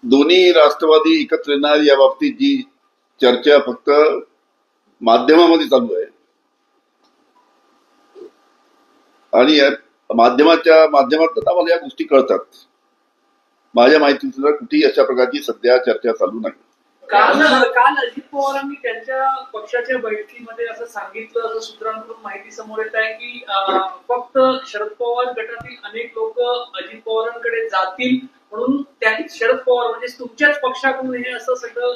दोन्ही राष्ट्रवादी एकत्र येणार या बाबतीत जी चर्चा फक्त माध्यमामध्ये चालू आहे आणि या माध्यमात आम्हाला या गोष्टी कळतात. माझ्या माहितीनुसार कुठेही अशा प्रकारची सध्या चर्चा चालू नाही. काल अजित पवारांनी त्यांच्या पक्षाच्या बैठकीमध्ये असं सांगितलं, असं सूत्रांकडून माहिती समोर येत आहे की फक्त शरद पवार गटातील अनेक लोक अजित पवारांकडे जातील म्हणून त्यातील शरद पवार म्हणजे तुमच्याच पक्षाकडून हे असं सगळं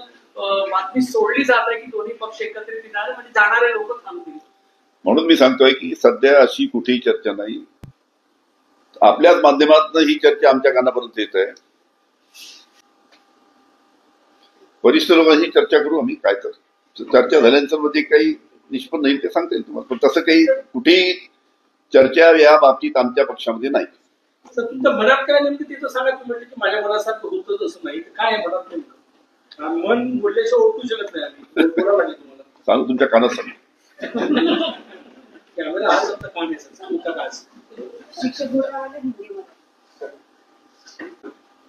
बातमी सोडली जात आहे की दोन्ही पक्ष एकत्रित येणार म्हणजे जाणारे लोक थांबतील. म्हणून मी सांगतोय की सध्या अशी कुठेही चर्चा नाही. आपल्याच माध्यमातून ही चर्चा आमच्या कानापर्यंत येत आहे. वरिष्ठ लोकांशी चर्चा करू आम्ही. काय तर चर्चा झाल्यानंतर मध्ये काही निष्पन्न होईल ते सांगता येईल तुम्हाला, पण तसं काही कुठेही चर्चा या बाबतीत आमच्या पक्षामध्ये नाही. तुमच्या मनात काय नेमकं तिथं सांगा. म्हणजे की माझ्या मनासारखं होतं तसं नाही, काय आहे मनात नेमकं? मन बोलल्याशिवाय ओळखू शकत नाही आम्ही. तुम्हाला सांगू, तुमच्या कानात सांगू. कॅमेरा हा शब्द कान आहे सर, सांगू का काय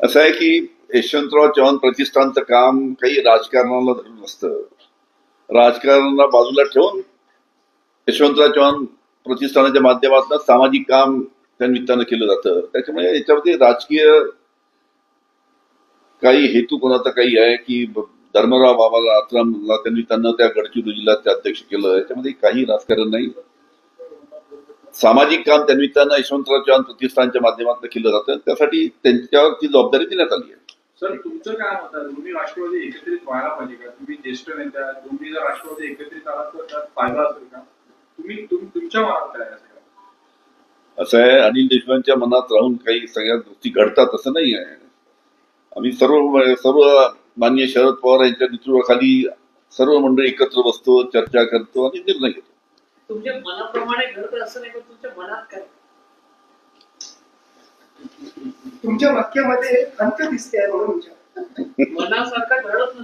असं आहे की यशवंतराव चव्हाण प्रतिष्ठानचं काम काही राजकारणाला धरून नसतं. राजकारणाला बाजूला ठेवून यशवंतराव चव्हाण प्रतिष्ठानाच्या माध्यमातून सामाजिक काम त्या निमित्तानं केलं जातं. त्याच्यामुळे याच्यामध्ये राजकीय काही हेतू कोणाचा काही आहे की धर्मराव बाबाला आत्रामला त्या निमित्तानं त्या गडचिरोलीला ते अध्यक्ष केलं, याच्यामध्ये काही राजकारण नाही. सामाजिक काम त्या निमित्तानं यशवंतराव चव्हाण प्रतिष्ठानच्या माध्यमातून केलं जातं. त्यासाठी त्यांच्यावर ती जबाबदारी देण्यात आली आहे. सर, तुमचं काय मत आहे? दोन्ही राष्ट्रवादी एकत्रित व्हायला पाहिजे का? तुम्ही ज्येष्ठ नेत्या, दोन्ही जर राष्ट्रवादी एकत्रित आलात तर त्यात फायदा असेल का? तुमच्या मनात काय असं आहे? अनिल देशमुखांच्या मनात राहून काही सगळ्या गोष्टी घडतात असं नाही आहे. आम्ही सर्व माननीय शरद पवार यांच्या नेतृत्वाखाली सर्व मंडळी एकत्र बसतो, चर्चा करतो आणि निर्णय घेतो. तुमच्या मनाप्रमाणे घडत असं नाही, पण तुमच्या मनात काय? तुमच्या वाक्यामध्ये अंत दिसते आहे म्हणून मनासारखं घडत